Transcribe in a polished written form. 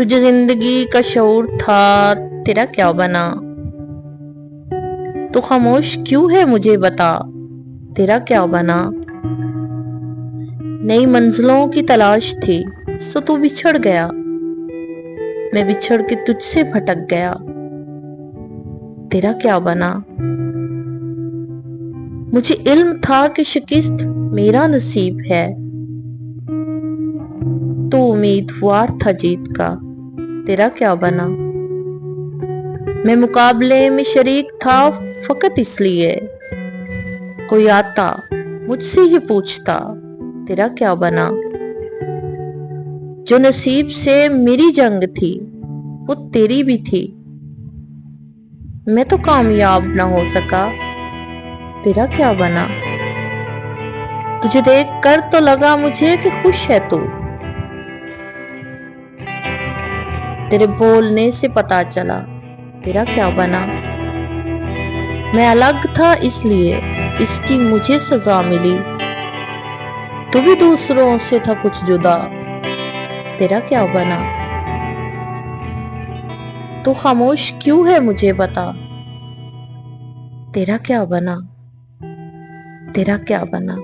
तुझे जिंदगी का शऊर था, तेरा क्या बना? तू खामोश क्यों है मुझे बता, तेरा क्या बना? नई मंजिलों की तलाश थी, सो तू बिछड़ गया। मैं बिछड़ के तुझसे भटक गया, तेरा क्या बना? मुझे इल्म था कि शिकस्त मेरा नसीब है, तो उम्मीदवार था जीत का, तेरा क्या बना? मैं मुकाबले में शरीक था फकत इसलिए, कोई आता मुझसे ही पूछता, तेरा क्या बना? जो नसीब से मेरी जंग थी, वो तेरी भी थी। मैं तो कामयाब ना हो सका, तेरा क्या बना? तुझे देख कर तो लगा मुझे कि खुश है तू, तेरे बोलने से पता चला, तेरा क्या बना? मैं अलग था इसलिए इसकी मुझे सजा मिली, तू भी दूसरों से था कुछ जुदा, तेरा क्या बना? तू खामोश क्यों है मुझे बता, तेरा क्या बना? तेरा क्या बना?